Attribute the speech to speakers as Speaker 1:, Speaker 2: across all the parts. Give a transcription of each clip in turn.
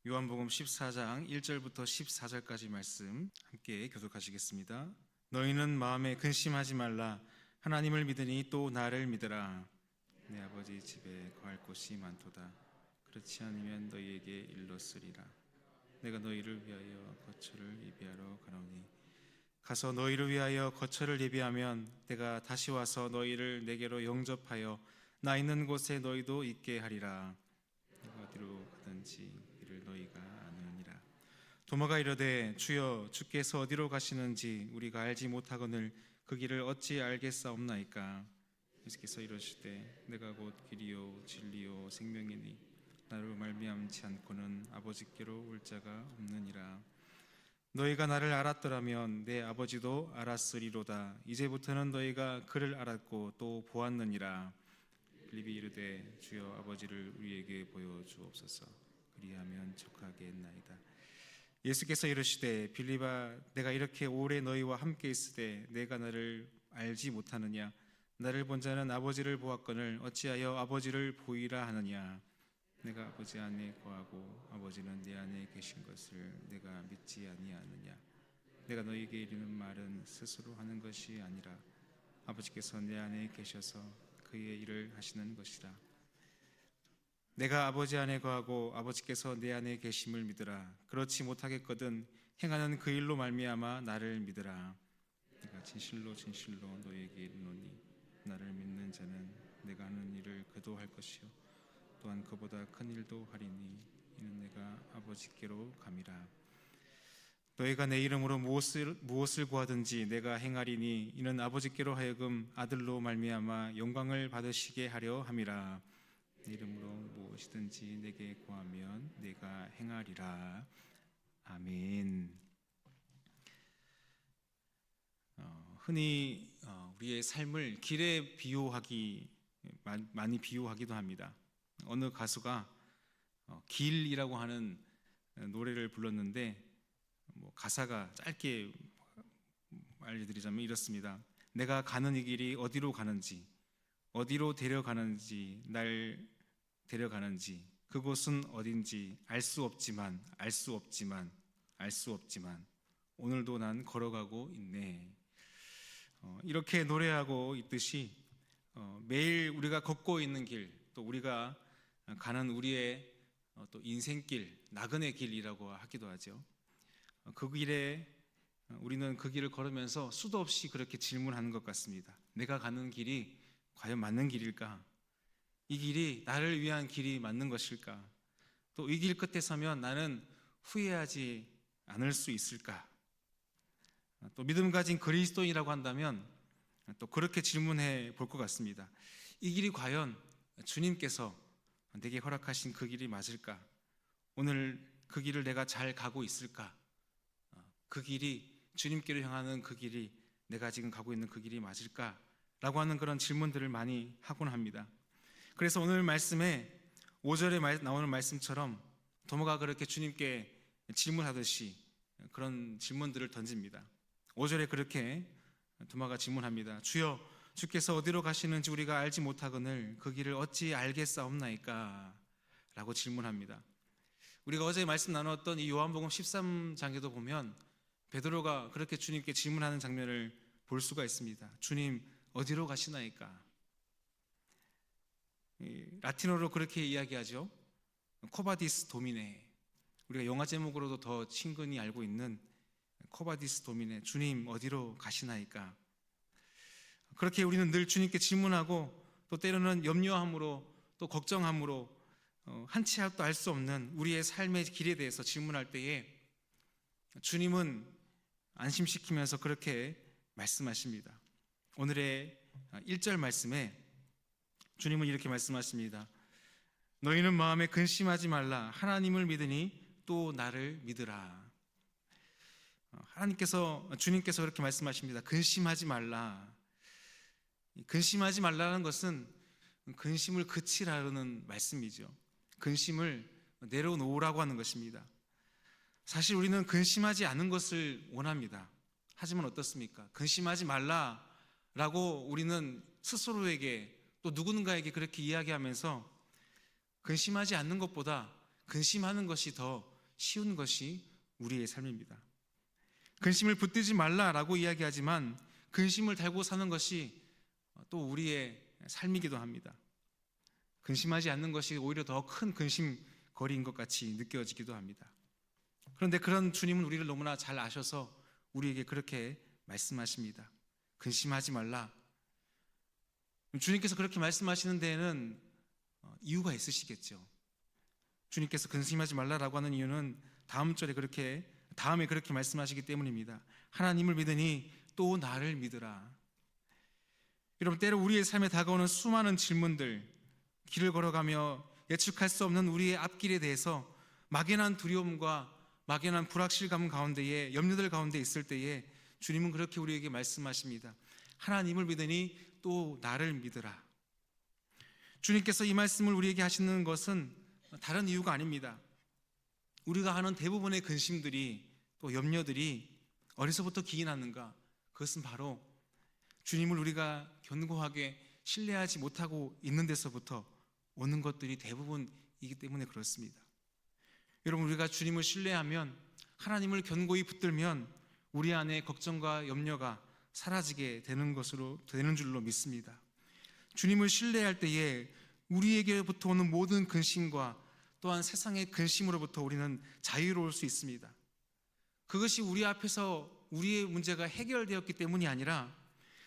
Speaker 1: 요한복음 14장 1절부터 14절까지 말씀 함께 교독하시겠습니다. 너희는 마음에 근심하지 말라. 하나님을 믿으니 또 나를 믿으라. 내 아버지 집에 거할 곳이 많도다. 그렇지 않으면 너희에게 일렀으리라. 내가 너희를 위하여 거처를 예비하러 가노니 가서 너희를 위하여 거처를 예비하면 내가 다시 와서 너희를 내게로 영접하여 나 있는 곳에 너희도 있게 하리라. 내가 어디로 가든지 이를 너희가 아느니라. 도마가 이르되 주여 주께서 어디로 가시는지 우리가 알지 못하거늘 그 길을 어찌 알겠사옵나이까. 예수께서 이르시되 내가 곧 길이요 진리요 생명이니 나로 말미암지 않고는 아버지께로 올 자가 없느니라. 너희가 나를 알았더라면 내 아버지도 알았으리로다. 이제부터는 너희가 그를 알았고 또 보았느니라. 빌립이 이르되 주여 아버지를 우리에게 보여주옵소서. 그리하면 족하겠나이다. 예수께서 이르시되 빌립아 내가 이렇게 오래 너희와 함께 있으되 내가 나를 알지 못하느냐. 나를 본 자는 아버지를 보았거늘 어찌하여 아버지를 보이라 하느냐. 내가 아버지 안에 거하고 아버지는 내 안에 계신 것을 내가 믿지 아니하느냐. 내가 너희에게 이르는 말은 스스로 하는 것이 아니라 아버지께서 내 안에 계셔서 그의 일을 하시는 것이라. 내가 아버지 안에 거하고 아버지께서 내 안에 계심을 믿으라. 그렇지 못하겠거든 행하는 그 일로 말미암아 나를 믿으라. 내가 진실로 진실로 너희에게 이르노니 나를 믿는 자는 내가 하는 일을 그도 할 것이요 또한 그보다 큰 일도 하리니 이는 내가 아버지께로 감이라. 너희가 내 이름으로 무엇을 구하든지 내가 행하리니 이는 아버지께로 하여금 아들로 말미암아 영광을 받으시게 하려 함이라. 내 이름으로 무엇이든지 내게 구하면 내가 행하리라. 아멘. 흔히 우리의 삶을 길에 많이 비유하기도 합니다. 어느 가수가 길이라고 하는 노래를 불렀는데 가사가 짧게 알려드리자면 이렇습니다. 내가 가는 이 길이 어디로 가는지, 어디로 데려가는지, 날 데려가는지, 그곳은 어딘지 알 수 없지만 오늘도 난 걸어가고 있네. 이렇게 노래하고 있듯이 매일 우리가 걷고 있는 길, 또 우리가 가는 우리의 또 인생길, 나그네 길이라고 하기도 하죠. 그 길에 우리는 그 길을 걸으면서 수도 없이 그렇게 질문하는 것 같습니다. 내가 가는 길이 과연 맞는 길일까? 이 길이 나를 위한 길이 맞는 것일까? 또 이 길 끝에 서면 나는 후회하지 않을 수 있을까? 또 믿음 가진 그리스도인이라고 한다면 또 그렇게 질문해 볼 것 같습니다. 이 길이 과연 주님께서 내게 허락하신 그 길이 맞을까? 오늘 그 길을 내가 잘 가고 있을까? 그 길이 주님께로 향하는 그 길이 내가 지금 가고 있는 그 길이 맞을까? 라고 하는 그런 질문들을 많이 하곤 합니다. 그래서 오늘 말씀에 5절에 나오는 말씀처럼 도마가 그렇게 주님께 질문하듯이 그런 질문들을 던집니다. 5절에 그렇게 도마가 질문합니다. 주여 주께서 어디로 가시는지 우리가 알지 못하거늘 그 길을 어찌 알겠사옵나이까? 라고 질문합니다. 우리가 어제 말씀 나눴던 이 요한복음 13장에도 보면 베드로가 그렇게 주님께 질문하는 장면을 볼 수가 있습니다. 주님 어디로 가시나이까? 라틴어로 그렇게 이야기하죠. 코바디스 도미네. 우리가 영화 제목으로도 더 친근히 알고 있는 코바디스 도미네. 주님 어디로 가시나이까? 그렇게 우리는 늘 주님께 질문하고 또 때로는 염려함으로 또 걱정함으로 한치 앞도 알 수 없는 우리의 삶의 길에 대해서 질문할 때에 주님은 안심시키면서 그렇게 말씀하십니다. 오늘의 1절 말씀에 주님은 이렇게 말씀하십니다. 너희는 마음에 근심하지 말라. 하나님을 믿으니 또 나를 믿으라. 주님께서 그렇게 말씀하십니다. 근심하지 말라. 근심하지 말라는 것은 근심을 그치라는 말씀이죠. 근심을 내려놓으라고 하는 것입니다. 사실 우리는 근심하지 않은 것을 원합니다. 하지만 어떻습니까? 근심하지 말라라고 우리는 스스로에게 또 누군가에게 그렇게 이야기하면서 근심하지 않는 것보다 근심하는 것이 더 쉬운 것이 우리의 삶입니다. 근심을 붙들지 말라라고 이야기하지만 근심을 달고 사는 것이 또 우리의 삶이기도 합니다. 근심하지 않는 것이 오히려 더 큰 근심거리인 것 같이 느껴지기도 합니다. 그런데 그런 주님은 우리를 너무나 잘 아셔서 우리에게 그렇게 말씀하십니다. 근심하지 말라. 주님께서 그렇게 말씀하시는 데에는 이유가 있으시겠죠. 주님께서 근심하지 말라라고 하는 이유는 다음에 그렇게 말씀하시기 때문입니다. 하나님을 믿으니 또 나를 믿으라. 여러분, 때로 우리의 삶에 다가오는 수많은 질문들, 길을 걸어가며 예측할 수 없는 우리의 앞길에 대해서 막연한 두려움과 막연한 불확실감 가운데에, 염려들 가운데 있을 때에 주님은 그렇게 우리에게 말씀하십니다. 하나님을 믿으니 또 나를 믿으라. 주님께서 이 말씀을 우리에게 하시는 것은 다른 이유가 아닙니다. 우리가 하는 대부분의 근심들이, 또 염려들이 어디서부터 기인하는가? 그것은 바로 주님을 우리가 견고하게 신뢰하지 못하고 있는 데서부터 오는 것들이 대부분이기 때문에 그렇습니다. 여러분, 우리가 주님을 신뢰하면, 하나님을 견고히 붙들면 우리 안에 걱정과 염려가 사라지게 되는 줄로 믿습니다. 주님을 신뢰할 때에 우리에게부터 오는 모든 근심과 또한 세상의 근심으로부터 우리는 자유로울 수 있습니다. 그것이 우리 앞에서 우리의 문제가 해결되었기 때문이 아니라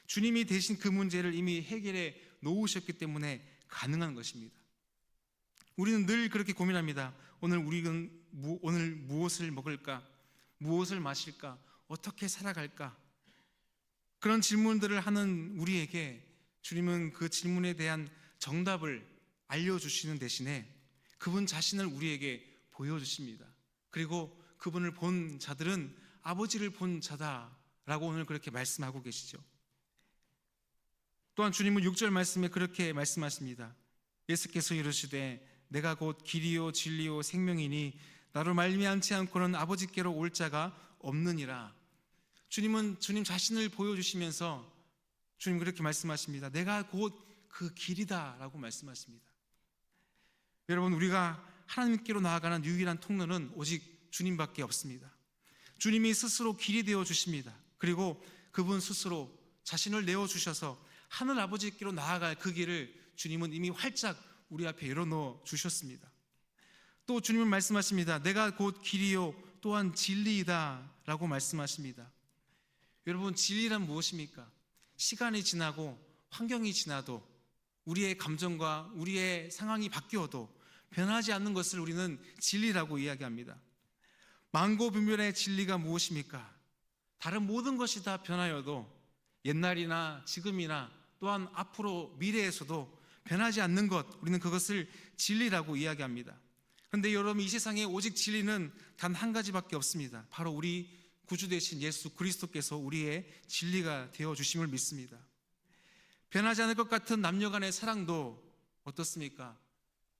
Speaker 1: 주님이 대신 그 문제를 이미 해결해 놓으셨기 때문에 가능한 것입니다. 우리는 늘 그렇게 고민합니다. 오늘 무엇을 먹을까? 무엇을 마실까? 어떻게 살아갈까? 그런 질문들을 하는 우리에게 주님은 그 질문에 대한 정답을 알려주시는 대신에 그분 자신을 우리에게 보여주십니다. 그리고 그분을 본 자들은 아버지를 본 자다라고 오늘 그렇게 말씀하고 계시죠. 또한 주님은 6절 말씀에 그렇게 말씀하십니다. 예수께서 이르시되 내가 곧 길이요 진리요 생명이니 나로 말미암지 않고는 아버지께로 올 자가 없느니라. 주님은 주님 자신을 보여주시면서 주님 그렇게 말씀하십니다. 내가 곧 그 길이다라고 말씀하십니다. 여러분, 우리가 하나님께로 나아가는 유일한 통로는 오직 주님밖에 없습니다. 주님이 스스로 길이 되어 주십니다. 그리고 그분 스스로 자신을 내어주셔서 하늘 아버지께로 나아갈 그 길을 주님은 이미 활짝 우리 앞에 열어놓아 주셨습니다. 또 주님은 말씀하십니다. 내가 곧 길이요 또한 진리이다 라고 말씀하십니다. 여러분, 진리란 무엇입니까? 시간이 지나고 환경이 지나도 우리의 감정과 우리의 상황이 바뀌어도 변하지 않는 것을 우리는 진리라고 이야기합니다. 만고분별의 진리가 무엇입니까? 다른 모든 것이 다 변하여도 옛날이나 지금이나 또한 앞으로 미래에서도 변하지 않는 것, 우리는 그것을 진리라고 이야기합니다. 그런데 여러분, 이 세상에 오직 진리는 단 한 가지밖에 없습니다. 바로 우리 구주 되신 예수 그리스도께서 우리의 진리가 되어주심을 믿습니다. 변하지 않을 것 같은 남녀 간의 사랑도 어떻습니까?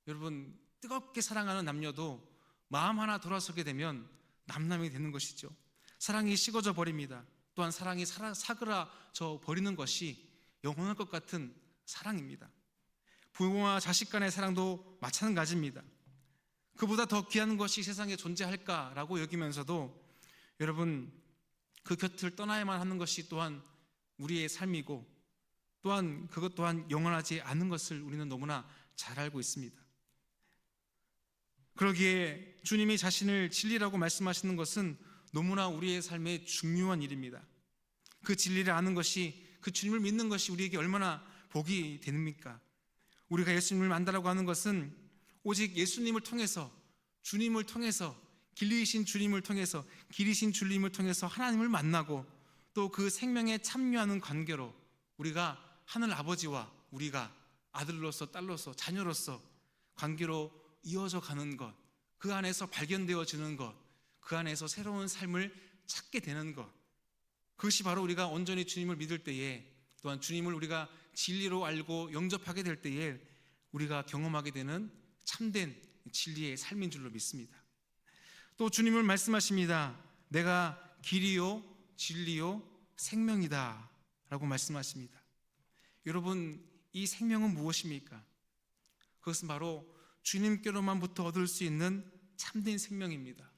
Speaker 1: 여러분, 뜨겁게 사랑하는 남녀도 마음 하나 돌아서게 되면 남남이 되는 것이죠. 사랑이 식어져 버립니다. 또한 사랑이 사그라져 버리는 것이 영원할 것 같은 사랑입니다. 부모와 자식 간의 사랑도 마찬가지입니다. 그보다 더 귀한 것이 세상에 존재할까라고 여기면서도 여러분, 그 곁을 떠나야만 하는 것이 또한 우리의 삶이고 또한 그것 또한 영원하지 않은 것을 우리는 너무나 잘 알고 있습니다. 그러기에 주님이 자신을 진리라고 말씀하시는 것은 너무나 우리의 삶에 중요한 일입니다. 그 진리를 아는 것이, 그 주님을 믿는 것이 우리에게 얼마나 복이 됩니까? 우리가 예수님을 안다라고 하는 것은 오직 예수님을 통해서, 주님을 통해서, 길이신 주님을 통해서, 길이신 주님을 통해서 하나님을 만나고 또 그 생명에 참여하는 관계로 우리가 하늘 아버지와 우리가 아들로서 딸로서 자녀로서 관계로 이어져 가는 것, 그 안에서 발견되어지는 것, 그 안에서 새로운 삶을 찾게 되는 것, 그것이 바로 우리가 온전히 주님을 믿을 때에, 또한 주님을 우리가 진리로 알고 영접하게 될 때에 우리가 경험하게 되는 참된 진리의 삶인 줄로 믿습니다. 또 주님은 말씀하십니다. 내가 길이요 진리요 생명이다 라고 말씀하십니다. 여러분, 이 생명은 무엇입니까? 그것은 바로 주님께로만부터 얻을 수 있는 참된 생명입니다.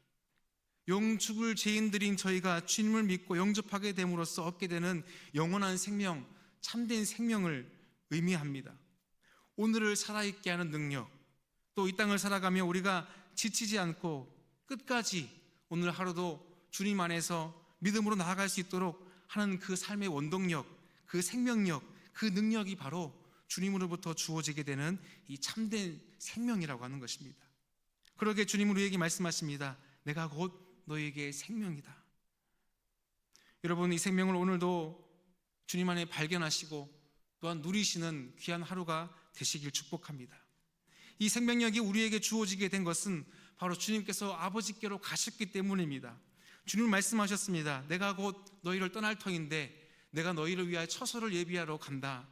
Speaker 1: 영죽을 죄인들인 저희가 주님을 믿고 영접하게 됨으로써 얻게 되는 영원한 생명, 참된 생명을 의미합니다. 오늘을 살아있게 하는 능력, 또 이 땅을 살아가며 우리가 지치지 않고 끝까지 오늘 하루도 주님 안에서 믿음으로 나아갈 수 있도록 하는 그 삶의 원동력, 그 생명력, 그 능력이 바로 주님으로부터 주어지게 되는 이 참된 생명이라고 하는 것입니다. 그러게 주님은 우리에게 말씀하십니다. 내가 곧 너에게 생명이다. 여러분, 이 생명을 오늘도 주님 안에 발견하시고 또한 누리시는 귀한 하루가 되시길 축복합니다. 이 생명력이 우리에게 주어지게 된 것은 바로 주님께서 아버지께로 가셨기 때문입니다. 주님은 말씀하셨습니다. 내가 곧 너희를 떠날 터인데 내가 너희를 위하여 처소를 예비하러 간다.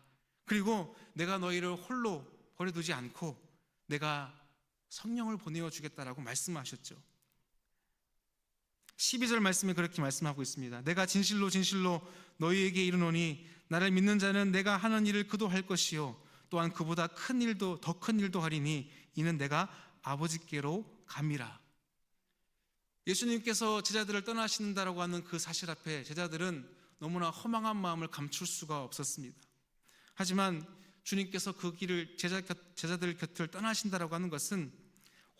Speaker 1: 그리고 내가 너희를 홀로 버려두지 않고 내가 성령을 보내어 주겠다라고 말씀하셨죠. 12절 말씀에 그렇게 말씀하고 있습니다. 내가 진실로 진실로 너희에게 이르노니 나를 믿는 자는 내가 하는 일을 그도 할 것이요 또한 그보다 큰 일도 더 큰 일도 하리니 이는 내가 아버지께로 감이라. 예수님께서 제자들을 떠나신다라고 하는 그 사실 앞에 제자들은 너무나 허망한 마음을 감출 수가 없었습니다. 하지만 주님께서 그 길을 제자들 곁을 떠나신다라고 하는 것은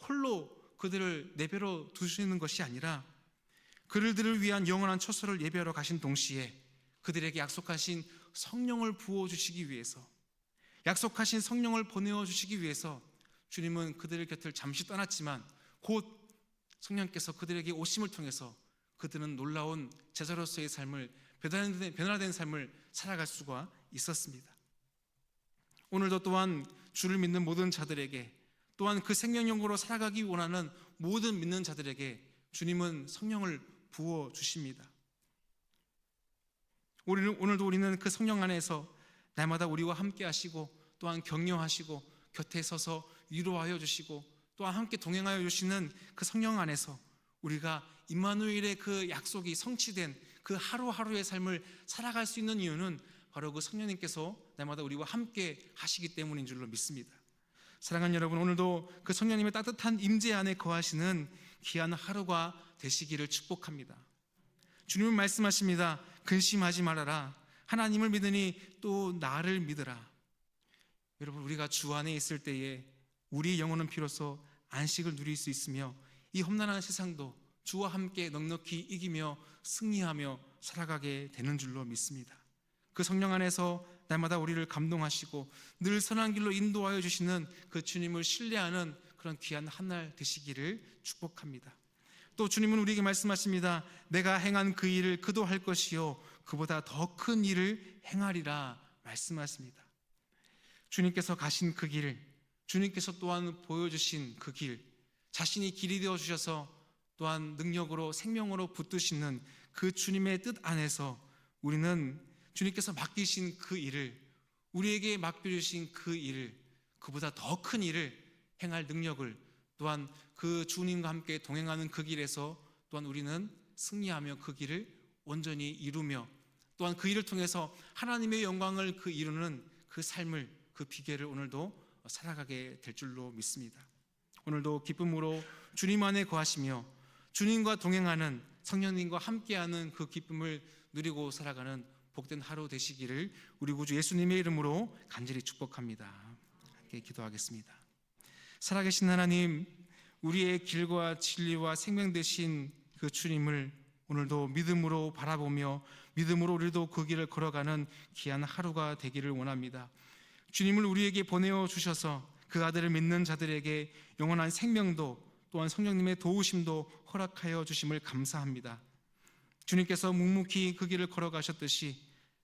Speaker 1: 홀로 그들을 내버려 두시는 것이 아니라 그들을 위한 영원한 처소를 예비하러 가신 동시에 그들에게 약속하신 성령을 부어주시기 위해서, 약속하신 성령을 보내어 주시기 위해서 주님은 그들의 곁을 잠시 떠났지만 곧 성령께서 그들에게 오심을 통해서 그들은 놀라운 제자로서의 삶을, 변화된 삶을 살아갈 수가 있었습니다. 오늘도 또한 주를 믿는 모든 자들에게, 또한 그 생명력으로 살아가기 원하는 모든 믿는 자들에게 주님은 성령을 부어 주십니다. 오늘도 우리는 그 성령 안에서 날마다 우리와 함께 하시고 또한 격려하시고 곁에 서서 위로하여 주시고 또한 함께 동행하여 주시는 그 성령 안에서 우리가 임마누엘의 그 약속이 성취된 그 하루하루의 삶을 살아갈 수 있는 이유는 바로 그 성령님께서 날마다 우리와 함께 하시기 때문인 줄로 믿습니다. 사랑하는 여러분, 오늘도 그 성령님의 따뜻한 임재 안에 거하시는 귀한 하루가 되시기를 축복합니다. 주님은 말씀하십니다. 근심하지 말아라. 하나님을 믿으니 또 나를 믿으라. 여러분, 우리가 주 안에 있을 때에 우리 영혼은 비로소 안식을 누릴 수 있으며 이 험난한 세상도 주와 함께 넉넉히 이기며 승리하며 살아가게 되는 줄로 믿습니다. 그 성령 안에서 날마다 우리를 감동하시고 늘 선한 길로 인도하여 주시는 그 주님을 신뢰하는 그런 귀한 한날 되시기를 축복합니다. 또 주님은 우리에게 말씀하십니다. 내가 행한 그 일을 그도 할 것이요 그보다 더 큰 일을 행하리라 말씀하십니다. 주님께서 가신 그 길, 주님께서 또한 보여주신 그 길, 자신이 길이 되어 주셔서 또한 능력으로 생명으로 붙드시는 그 주님의 뜻 안에서 우리는 주님께서 맡기신 그 일을, 우리에게 맡겨주신 그 일을, 그보다 더 큰 일을 행할 능력을, 또한 그 주님과 함께 동행하는 그 길에서 또한 우리는 승리하며 그 길을 온전히 이루며 또한 그 일을 통해서 하나님의 영광을 그 이루는 그 삶을, 그 비결을 오늘도 살아가게 될 줄로 믿습니다. 오늘도 기쁨으로 주님 안에 거하시며 주님과 동행하는, 성령님과 함께하는 그 기쁨을 누리고 살아가는 복된 하루 되시기를 우리 구주 예수님의 이름으로 간절히 축복합니다. 함께 기도하겠습니다. 살아계신 하나님, 우리의 길과 진리와 생명 되신 그 주님을 오늘도 믿음으로 바라보며 믿음으로 우리도 그 길을 걸어가는 귀한 하루가 되기를 원합니다. 주님을 우리에게 보내어 주셔서 그 아들을 믿는 자들에게 영원한 생명도 또한 성령님의 도우심도 허락하여 주심을 감사합니다. 주님께서 묵묵히 그 길을 걸어가셨듯이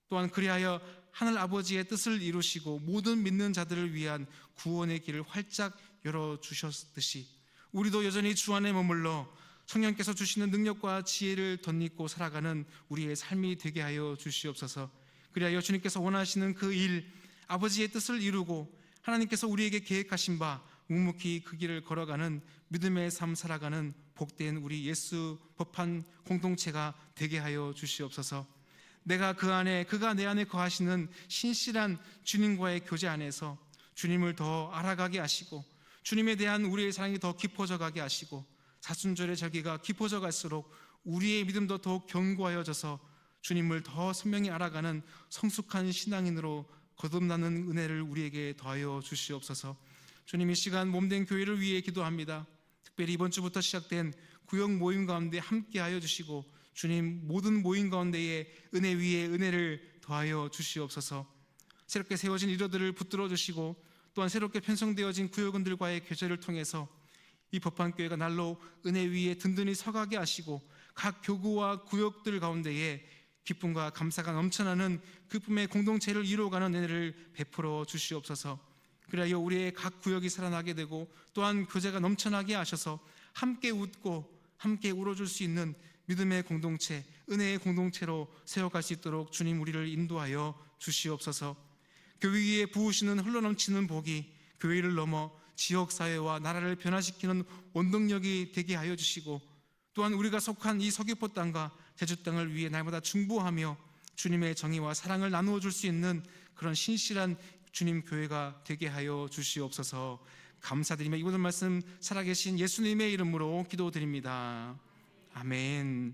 Speaker 1: 또한 그리하여 하늘 아버지의 뜻을 이루시고 모든 믿는 자들을 위한 구원의 길을 활짝 열어주셨듯이 우리도 여전히 주 안에 머물러 성령께서 주시는 능력과 지혜를 덧입고 살아가는 우리의 삶이 되게 하여 주시옵소서. 그리하여 주님께서 원하시는 그 일, 아버지의 뜻을 이루고 하나님께서 우리에게 계획하신 바 묵묵히 그 길을 걸어가는 믿음의 삶 살아가는 복된 우리 예수 법한 공동체가 되게 하여 주시옵소서. 내가 그 안에, 그가 내 안에 거하시는 신실한 주님과의 교제 안에서 주님을 더 알아가게 하시고 주님에 대한 우리의 사랑이 더 깊어져 가게 하시고 사순절의 절기가 깊어져 갈수록 우리의 믿음도 더욱 견고하여져서 주님을 더 선명히 알아가는 성숙한 신앙인으로 거듭나는 은혜를 우리에게 더하여 주시옵소서. 주님, 이 시간 몸된 교회를 위해 기도합니다. 특별히 이번 주부터 시작된 구역 모임 가운데 함께하여 주시고 주님, 모든 모임 가운데에 은혜 위에 은혜를 더하여 주시옵소서. 새롭게 세워진 리더들을 붙들어 주시고 또한 새롭게 편성되어진 구역원들과의 교제를 통해서 이 법한교회가 날로 은혜 위에 든든히 서가게 하시고 각 교구와 구역들 가운데에 기쁨과 감사가 넘쳐나는 기쁨의 공동체를 이루어가는 은혜를 베풀어 주시옵소서. 그리하여 우리의 각 구역이 살아나게 되고 또한 교제가 넘쳐나게 하셔서 함께 웃고 함께 울어줄 수 있는 믿음의 공동체, 은혜의 공동체로 세워갈 수 있도록 주님 우리를 인도하여 주시옵소서. 교회 위에 부으시는 흘러넘치는 복이 교회를 넘어 지역사회와 나라를 변화시키는 원동력이 되게 하여 주시고 또한 우리가 속한 이 서귀포 땅과 제주 땅을 위해 날마다 중보하며 주님의 정의와 사랑을 나누어 줄 수 있는 그런 신실한 주님 교회가 되게 하여 주시옵소서. 감사드리며 이 모든 말씀 살아계신 예수님의 이름으로 기도드립니다. 아멘.